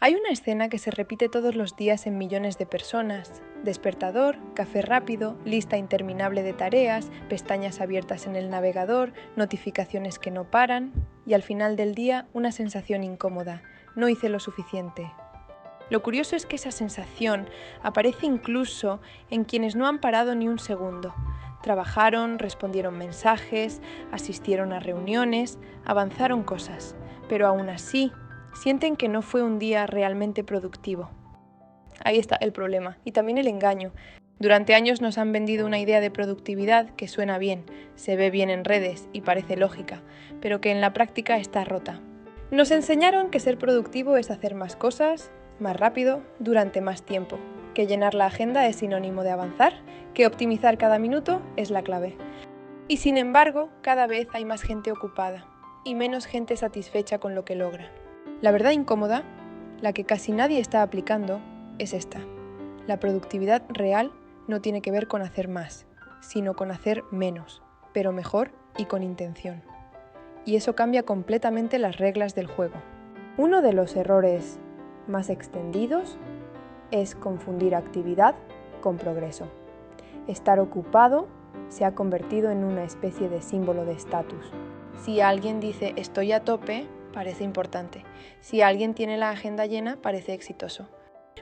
Hay una escena que se repite todos los días en millones de personas. Despertador, café rápido, lista interminable de tareas, pestañas abiertas en el navegador, notificaciones que no paran y al final del día una sensación incómoda. No hice lo suficiente. Lo curioso es que esa sensación aparece incluso en quienes no han parado ni un segundo. Trabajaron, respondieron mensajes, asistieron a reuniones, avanzaron cosas, pero aún así sienten que no fue un día realmente productivo. Ahí está el problema y también el engaño. Durante años nos han vendido una idea de productividad que suena bien, se ve bien en redes y parece lógica, pero que en la práctica está rota. Nos enseñaron que ser productivo es hacer más cosas, más rápido, durante más tiempo, que llenar la agenda es sinónimo de avanzar, que optimizar cada minuto es la clave. Y sin embargo, cada vez hay más gente ocupada y menos gente satisfecha con lo que logra. La verdad incómoda, la que casi nadie está aplicando, es esta. La productividad real no tiene que ver con hacer más, sino con hacer menos, pero mejor y con intención. Y eso cambia completamente las reglas del juego. Uno de los errores más extendidos es confundir actividad con progreso. Estar ocupado se ha convertido en una especie de símbolo de estatus. Si alguien dice estoy a tope, parece importante. Si alguien tiene la agenda llena, parece exitoso.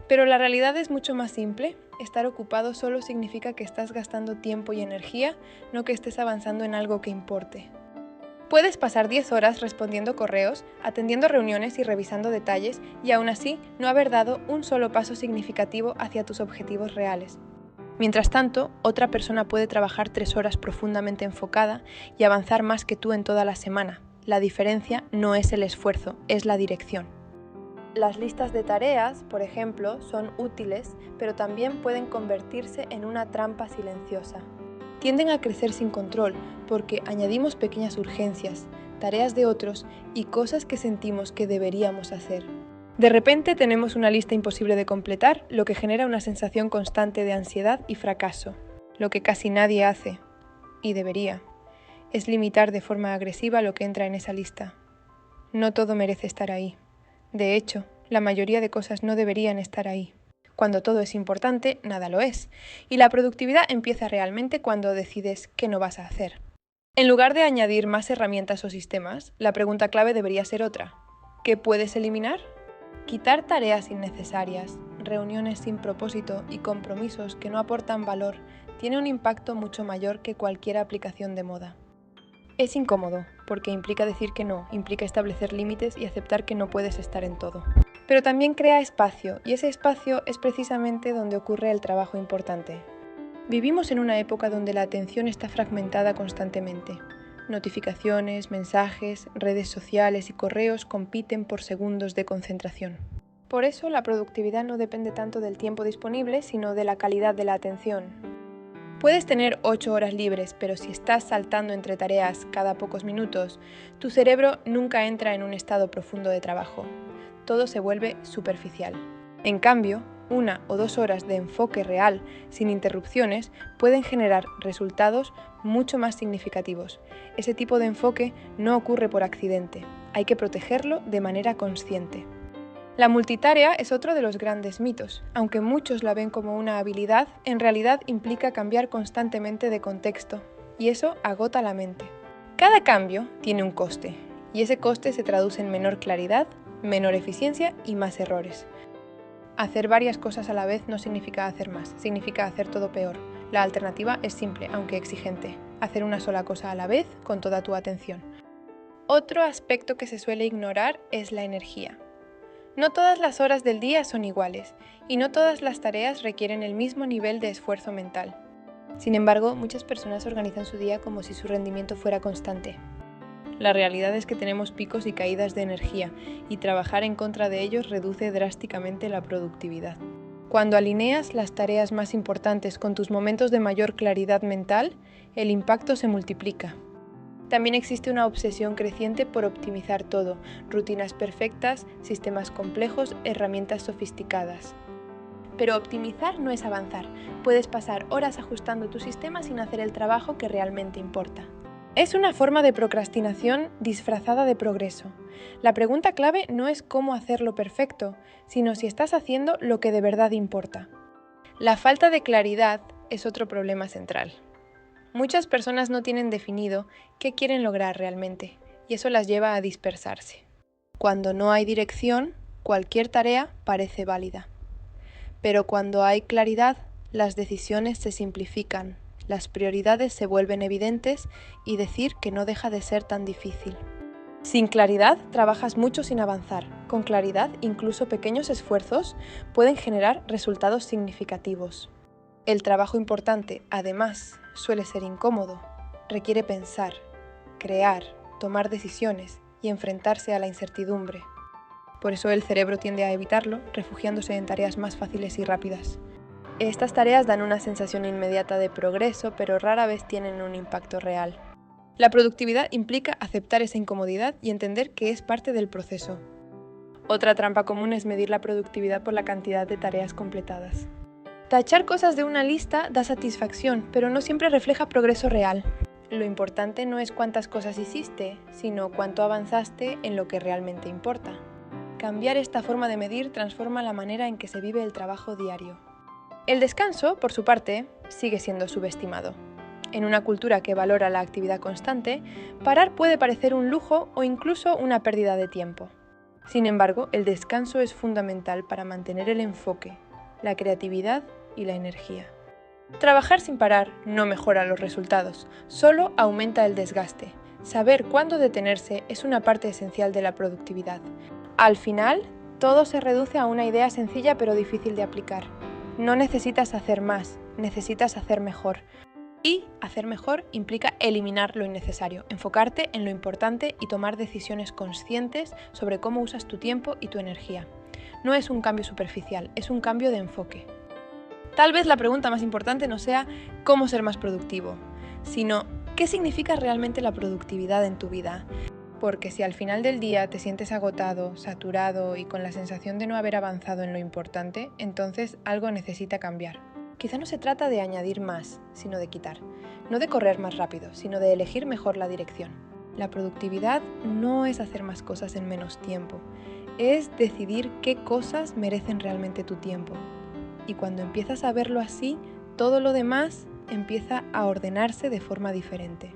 Pero la realidad es mucho más simple. Estar ocupado solo significa que estás gastando tiempo y energía, no que estés avanzando en algo que importe. Puedes pasar 10 horas respondiendo correos, atendiendo reuniones y revisando detalles y aún así no haber dado un solo paso significativo hacia tus objetivos reales. Mientras tanto, otra persona puede trabajar 3 horas profundamente enfocada y avanzar más que tú en toda la semana. La diferencia no es el esfuerzo, es la dirección. Las listas de tareas, por ejemplo, son útiles, pero también pueden convertirse en una trampa silenciosa. Tienden a crecer sin control porque añadimos pequeñas urgencias, tareas de otros y cosas que sentimos que deberíamos hacer. De repente tenemos una lista imposible de completar, lo que genera una sensación constante de ansiedad y fracaso. Lo que casi nadie hace, y debería, es limitar de forma agresiva lo que entra en esa lista. No todo merece estar ahí. De hecho, la mayoría de cosas no deberían estar ahí. Cuando todo es importante, nada lo es. Y la productividad empieza realmente cuando decides qué no vas a hacer. En lugar de añadir más herramientas o sistemas, la pregunta clave debería ser otra. ¿Qué puedes eliminar? Quitar tareas innecesarias, reuniones sin propósito y compromisos que no aportan valor tiene un impacto mucho mayor que cualquier aplicación de moda. Es incómodo, porque implica decir que no, implica establecer límites y aceptar que no puedes estar en todo. Pero también crea espacio, y ese espacio es precisamente donde ocurre el trabajo importante. Vivimos en una época donde la atención está fragmentada constantemente. Notificaciones, mensajes, redes sociales y correos compiten por segundos de concentración. Por eso, la productividad no depende tanto del tiempo disponible, sino de la calidad de la atención. Puedes tener 8 horas libres, pero si estás saltando entre tareas cada pocos minutos, tu cerebro nunca entra en un estado profundo de trabajo. Todo se vuelve superficial. En cambio, 1 o 2 horas de enfoque real, sin interrupciones, pueden generar resultados mucho más significativos. Ese tipo de enfoque no ocurre por accidente. Hay que protegerlo de manera consciente. La multitarea es otro de los grandes mitos. Aunque muchos la ven como una habilidad, en realidad implica cambiar constantemente de contexto, y eso agota la mente. Cada cambio tiene un coste, y ese coste se traduce en menor claridad, menor eficiencia y más errores. Hacer varias cosas a la vez no significa hacer más, significa hacer todo peor. La alternativa es simple, aunque exigente: hacer una sola cosa a la vez con toda tu atención. Otro aspecto que se suele ignorar es la energía. No todas las horas del día son iguales, y no todas las tareas requieren el mismo nivel de esfuerzo mental. Sin embargo, muchas personas organizan su día como si su rendimiento fuera constante. La realidad es que tenemos picos y caídas de energía, y trabajar en contra de ellos reduce drásticamente la productividad. Cuando alineas las tareas más importantes con tus momentos de mayor claridad mental, el impacto se multiplica. También existe una obsesión creciente por optimizar todo: rutinas perfectas, sistemas complejos, herramientas sofisticadas. Pero optimizar no es avanzar. Puedes pasar horas ajustando tu sistema sin hacer el trabajo que realmente importa. Es una forma de procrastinación disfrazada de progreso. La pregunta clave no es cómo hacerlo perfecto, sino si estás haciendo lo que de verdad importa. La falta de claridad es otro problema central. Muchas personas no tienen definido qué quieren lograr realmente, y eso las lleva a dispersarse. Cuando no hay dirección, cualquier tarea parece válida. Pero cuando hay claridad, las decisiones se simplifican, las prioridades se vuelven evidentes y decir que no deja de ser tan difícil. Sin claridad, trabajas mucho sin avanzar. Con claridad, incluso pequeños esfuerzos pueden generar resultados significativos. El trabajo importante, además, suele ser incómodo. Requiere pensar, crear, tomar decisiones y enfrentarse a la incertidumbre. Por eso el cerebro tiende a evitarlo, refugiándose en tareas más fáciles y rápidas. Estas tareas dan una sensación inmediata de progreso, pero rara vez tienen un impacto real. La productividad implica aceptar esa incomodidad y entender que es parte del proceso. Otra trampa común es medir la productividad por la cantidad de tareas completadas. Tachar cosas de una lista da satisfacción, pero no siempre refleja progreso real. Lo importante no es cuántas cosas hiciste, sino cuánto avanzaste en lo que realmente importa. Cambiar esta forma de medir transforma la manera en que se vive el trabajo diario. El descanso, por su parte, sigue siendo subestimado. En una cultura que valora la actividad constante, parar puede parecer un lujo o incluso una pérdida de tiempo. Sin embargo, el descanso es fundamental para mantener el enfoque, la creatividad y la energía. Trabajar sin parar no mejora los resultados, solo aumenta el desgaste. Saber cuándo detenerse es una parte esencial de la productividad. Al final, todo se reduce a una idea sencilla pero difícil de aplicar. No necesitas hacer más, necesitas hacer mejor. Y hacer mejor implica eliminar lo innecesario, enfocarte en lo importante y tomar decisiones conscientes sobre cómo usas tu tiempo y tu energía. No es un cambio superficial, es un cambio de enfoque. Tal vez la pregunta más importante no sea cómo ser más productivo, sino qué significa realmente la productividad en tu vida. Porque si al final del día te sientes agotado, saturado y con la sensación de no haber avanzado en lo importante, entonces algo necesita cambiar. Quizá no se trata de añadir más, sino de quitar. No de correr más rápido, sino de elegir mejor la dirección. La productividad no es hacer más cosas en menos tiempo, es decidir qué cosas merecen realmente tu tiempo. Y cuando empiezas a verlo así, todo lo demás empieza a ordenarse de forma diferente.